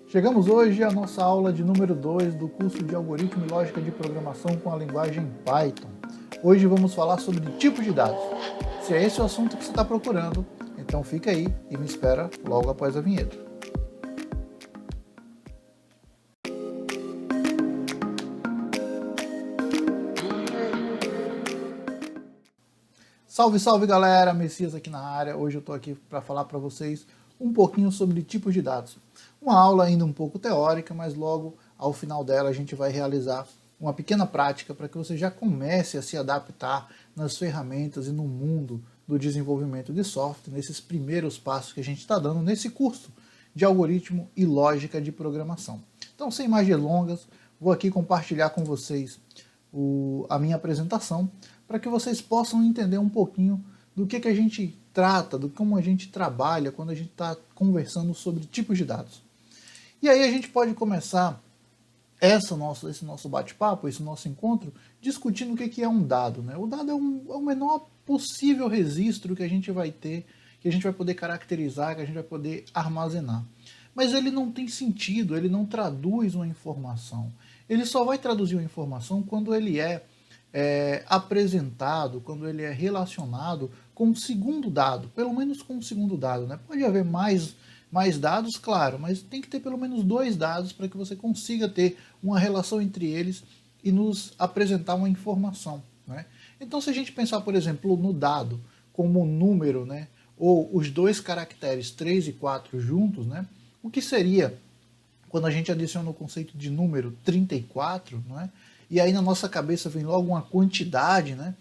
Chegamos hoje à nossa aula de número 2 do curso de Algoritmo e Lógica de Programação com a linguagem Python. Hoje vamos falar sobre tipos de dados. Se é esse o assunto que você está procurando, então fica aí e me espera logo após a vinheta. Salve, salve galera, Messias aqui na área. Hoje eu estou aqui para falar para vocês um pouquinho sobre tipos de dados. Uma aula ainda um pouco teórica, mas logo ao final dela a gente vai realizar uma pequena prática para que você já comece a se adaptar nas ferramentas e no mundo do desenvolvimento de software, nesses primeiros passos que a gente está dando nesse curso de algoritmo e lógica de programação. Então, sem mais delongas, vou aqui compartilhar com vocês a minha apresentação para que vocês possam entender um pouquinho do que a gente trata, do como a gente trabalha quando a gente está conversando sobre tipos de dados. E aí a gente pode começar esse nosso bate-papo, esse nosso encontro, discutindo o que é um dado, né? O dado é o menor possível registro que a gente vai ter, que a gente vai poder caracterizar, que a gente vai poder armazenar. Mas ele não tem sentido, ele não traduz uma informação. Ele só vai traduzir uma informação quando ele é apresentado, quando ele é relacionado com um segundo dado, pelo menos com um segundo dado, né? Pode haver mais dados, claro, mas tem que ter pelo menos dois dados para que você consiga ter uma relação entre eles e nos apresentar uma informação, né? Então, se a gente pensar, por exemplo, no dado como número, né, ou os dois caracteres 3 e 4 juntos, né, o que seria quando a gente adiciona o conceito de número 34, né? E aí na nossa cabeça vem logo uma quantidade, né?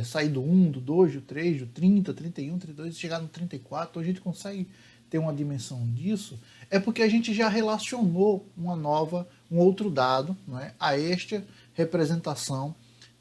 Sair do 1, do 2, do 3, do 30, 31, 32 e chegar no 34, a gente consegue ter uma dimensão disso, é porque a gente já relacionou um outro dado, né, a esta representação,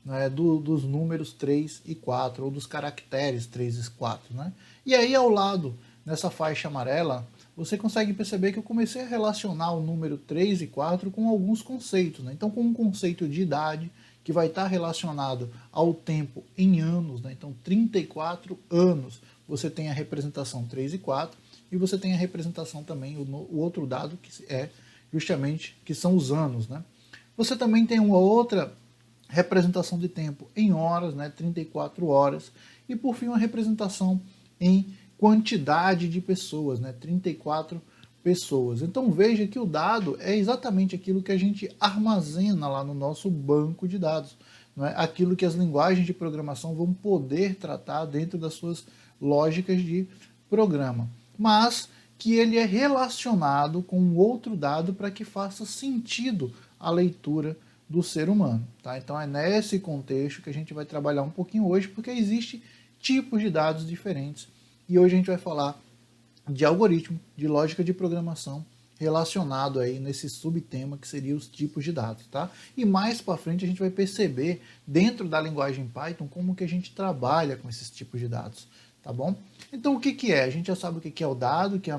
né, dos números 3 e 4, ou dos caracteres 3 e 4. Né? E aí ao lado, nessa faixa amarela, você consegue perceber que eu comecei a relacionar o número 3 e 4 com alguns conceitos. Né? Então, com um conceito de idade, que vai estar relacionado ao tempo em anos. Né? Então, 34 anos, você tem a representação 3 e 4, e você tem a representação também, o outro dado, que é justamente, que são os anos. Né? Você também tem uma outra representação de tempo em horas, né? 34 horas, e por fim uma representação em quantidade de pessoas, né? 34 pessoas. Então veja que o dado é exatamente aquilo que a gente armazena lá no nosso banco de dados, não é? Aquilo que as linguagens de programação vão poder tratar dentro das suas lógicas de programa, mas que ele é relacionado com um outro dado para que faça sentido a leitura do ser humano. Tá? Então é nesse contexto que a gente vai trabalhar um pouquinho hoje, porque existem tipos de dados diferentes. E hoje a gente vai falar de algoritmo, de lógica de programação, relacionado aí nesse subtema que seria os tipos de dados. Tá? E mais para frente a gente vai perceber, dentro da linguagem Python, como que a gente trabalha com esses tipos de dados. Tá bom? Então o que é? A gente já sabe o que é o dado, que é a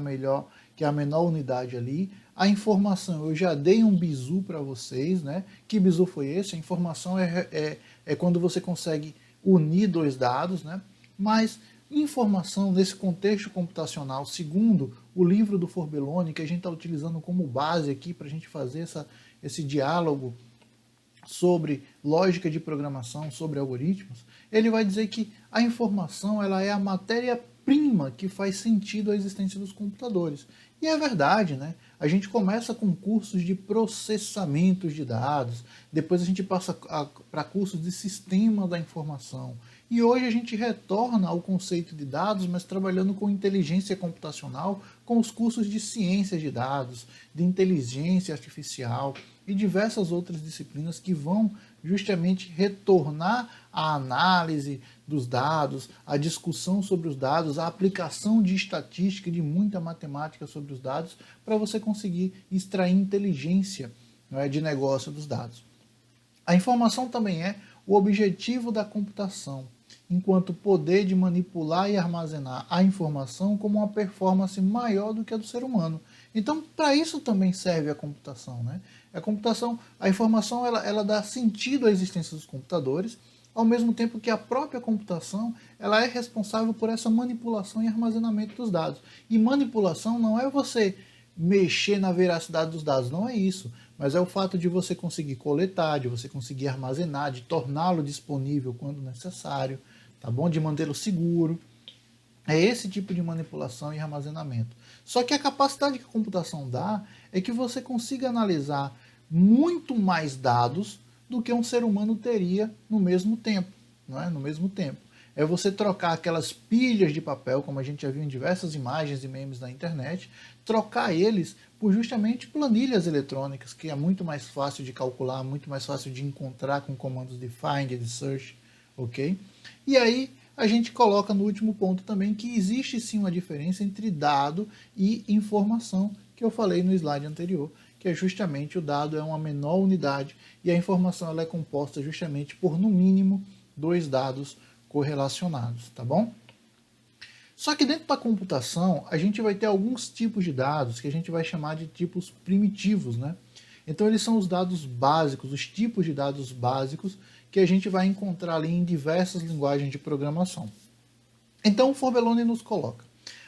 menor unidade ali. A informação, eu já dei um bizu para vocês, né? Que bizu foi esse? A informação é quando você consegue unir dois dados, né? Mas informação nesse contexto computacional, segundo o livro do Forbelloni, que a gente está utilizando como base aqui para a gente fazer esse diálogo sobre lógica de programação, sobre algoritmos, ele vai dizer que a informação ela é a matéria-prima que faz sentido a existência dos computadores. E é verdade, né? A gente começa com cursos de processamento de dados, depois a gente passa para cursos de sistema da informação. E hoje a gente retorna ao conceito de dados, mas trabalhando com inteligência computacional, com os cursos de ciência de dados, de inteligência artificial e diversas outras disciplinas que vão justamente retornar à análise dos dados, à discussão sobre os dados, à aplicação de estatística e de muita matemática sobre os dados, para você conseguir extrair inteligência, não é, de negócio dos dados. A informação também é o objetivo da computação, enquanto poder de manipular e armazenar a informação como uma performance maior do que a do ser humano. Então, para isso também serve a computação, né? A informação, ela dá sentido à existência dos computadores, ao mesmo tempo que a própria computação, ela é responsável por essa manipulação e armazenamento dos dados. E manipulação não é você mexer na veracidade dos dados, não é isso, mas é o fato de você conseguir coletar, de você conseguir armazenar, de torná-lo disponível quando necessário, tá bom? De mantê-lo seguro. É esse tipo de manipulação e armazenamento. Só que a capacidade que a computação dá é que você consiga analisar muito mais dados do que um ser humano teria no mesmo tempo, não é? No mesmo tempo. É você trocar aquelas pilhas de papel, como a gente já viu em diversas imagens e memes na internet, trocar eles por justamente planilhas eletrônicas, que é muito mais fácil de calcular, muito mais fácil de encontrar com comandos de find e de search, ok? E aí a gente coloca no último ponto também que existe sim uma diferença entre dado e informação, que eu falei no slide anterior, que é justamente o dado é uma menor unidade e a informação ela é composta justamente por, no mínimo, 2 dados correlacionados, tá bom? Só que dentro da computação, a gente vai ter alguns tipos de dados que a gente vai chamar de tipos primitivos, né? Então eles são os dados básicos, os tipos de dados básicos que a gente vai encontrar ali em diversas linguagens de programação. Então o Forbelloni nos coloca: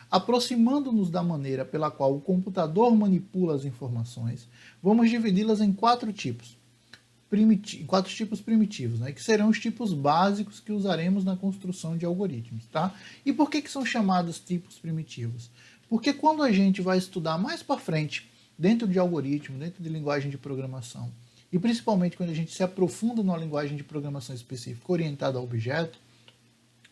aproximando-nos da maneira pela qual o computador manipula as informações, vamos dividi-las em 4 tipos. 4 tipos primitivos, né, que serão os tipos básicos que usaremos na construção de algoritmos. Tá? E por que são chamados tipos primitivos? Porque quando a gente vai estudar mais para frente, dentro de algoritmo, dentro de linguagem de programação, e principalmente quando a gente se aprofunda numa linguagem de programação específica orientada a objeto,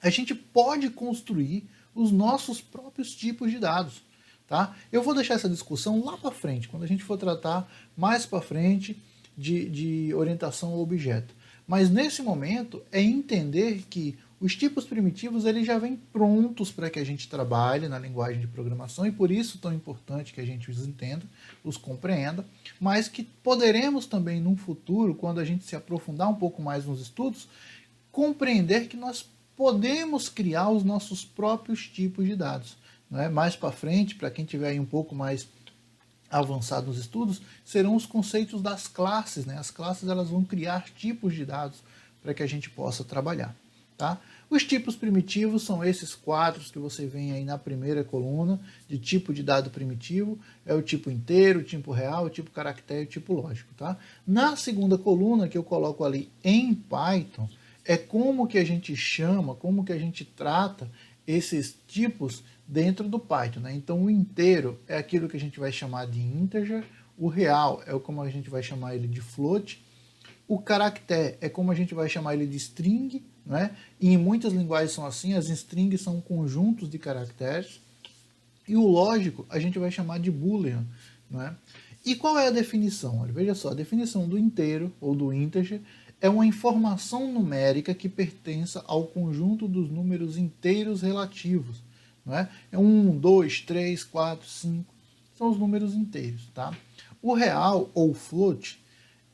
a gente pode construir os nossos próprios tipos de dados. Tá? Eu vou deixar essa discussão lá para frente, quando a gente for tratar mais para frente de orientação ao objeto. Mas nesse momento é entender que os tipos primitivos eles já vêm prontos para que a gente trabalhe na linguagem de programação e por isso tão importante que a gente os entenda, os compreenda, mas que poderemos também num futuro, quando a gente se aprofundar um pouco mais nos estudos, compreender que nós podemos criar os nossos próprios tipos de dados. Não é? Mais para frente, para quem tiver aí um pouco mais avançado nos estudos, serão os conceitos das classes. Né? As classes elas vão criar tipos de dados para que a gente possa trabalhar. Tá? Os tipos primitivos são esses 4 que você vê aí na primeira coluna de tipo de dado primitivo. É o tipo inteiro, o tipo real, o tipo caractere e o tipo lógico. Tá? Na segunda coluna que eu coloco ali em Python, é como que a gente chama, como que a gente trata esses tipos dentro do Python. Né? Então, o inteiro é aquilo que a gente vai chamar de integer, o real é como a gente vai chamar ele de float, o caractere é como a gente vai chamar ele de string, né? E em muitas linguagens são assim, as strings são conjuntos de caracteres, e o lógico a gente vai chamar de boolean. Né? E qual é a definição? Olha, veja só, a definição do inteiro ou do integer é uma informação numérica que pertença ao conjunto dos números inteiros relativos. Não é? É 1, 2, 3, 4, 5, são os números inteiros. Tá? O real, ou float,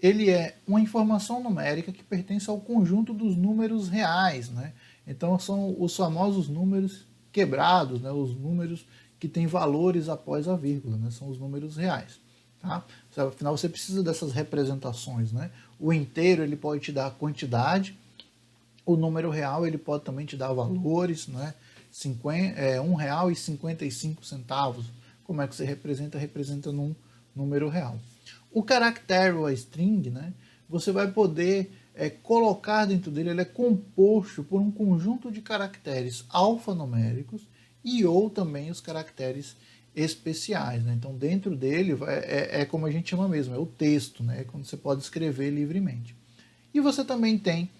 ele é uma informação numérica que pertence ao conjunto dos números reais. Né? Então são os famosos números quebrados, né? Os números que têm valores após a vírgula, né? São os números reais. Tá? Afinal, você precisa dessas representações. Né? O inteiro ele pode te dar a quantidade, o número real ele pode também te dar valores, né? R$1,55. Como é que você representa? Representa num número real. O caractere ou a string, né? Você vai poder colocar dentro dele, ele é composto por um conjunto de caracteres alfanuméricos e ou também os caracteres especiais. Né? Então, dentro dele é como a gente chama mesmo, é o texto, né? É quando você pode escrever livremente. E você também tem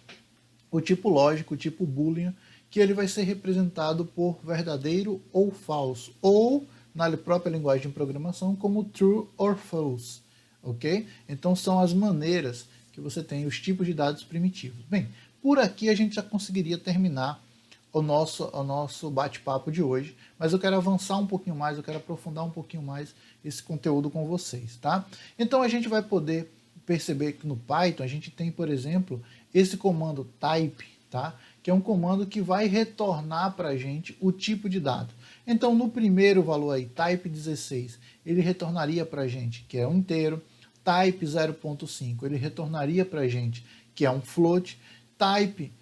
o tipo lógico, o tipo boolean, que ele vai ser representado por verdadeiro ou falso, ou na própria linguagem de programação como true or false, ok? Então são as maneiras que você tem os tipos de dados primitivos. Bem, por aqui a gente já conseguiria terminar o nosso bate-papo de hoje, mas eu quero avançar um pouquinho mais, eu quero aprofundar um pouquinho mais esse conteúdo com vocês, tá? Então a gente vai poder perceber que no Python a gente tem, por exemplo, esse comando type, tá? Que é um comando que vai retornar para a gente o tipo de dado. Então, no primeiro valor aí, type 16, ele retornaria para a gente que é um inteiro. Type 0.5, ele retornaria para a gente que é um float. Type,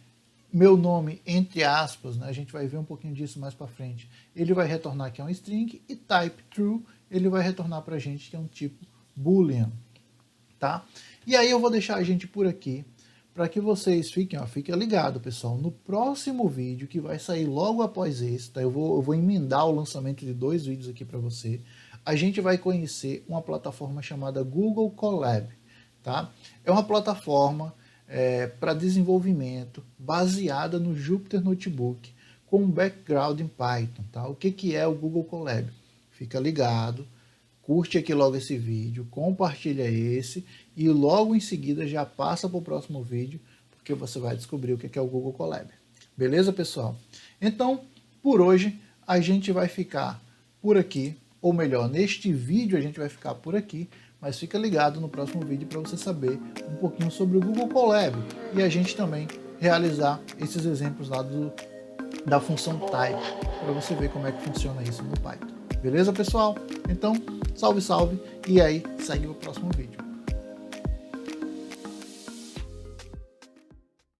meu nome, entre aspas, né? A gente vai ver um pouquinho disso mais para frente. Ele vai retornar que é um string. E type true, ele vai retornar para a gente que é um tipo boolean, tá? E aí eu vou deixar a gente por aqui, para que vocês fiquem ligados, pessoal, no próximo vídeo, que vai sair logo após esse, tá? Eu vou emendar o lançamento de 2 vídeos aqui para você. A gente vai conhecer uma plataforma chamada Google Colab, tá? É uma plataforma para desenvolvimento baseada no Jupyter Notebook, com um background em Python, tá? O que é o Google Colab? Fica ligado, curte aqui logo esse vídeo, compartilha esse e logo em seguida já passa para o próximo vídeo, porque você vai descobrir o que é o Google Colab. Beleza, pessoal? Então, por hoje, a gente vai ficar por aqui, ou melhor, neste vídeo a gente vai ficar por aqui, mas fica ligado no próximo vídeo para você saber um pouquinho sobre o Google Colab e a gente também realizar esses exemplos lá da função type, para você ver como é que funciona isso no Python. Beleza, pessoal? Então, salve, salve, e aí segue o próximo vídeo.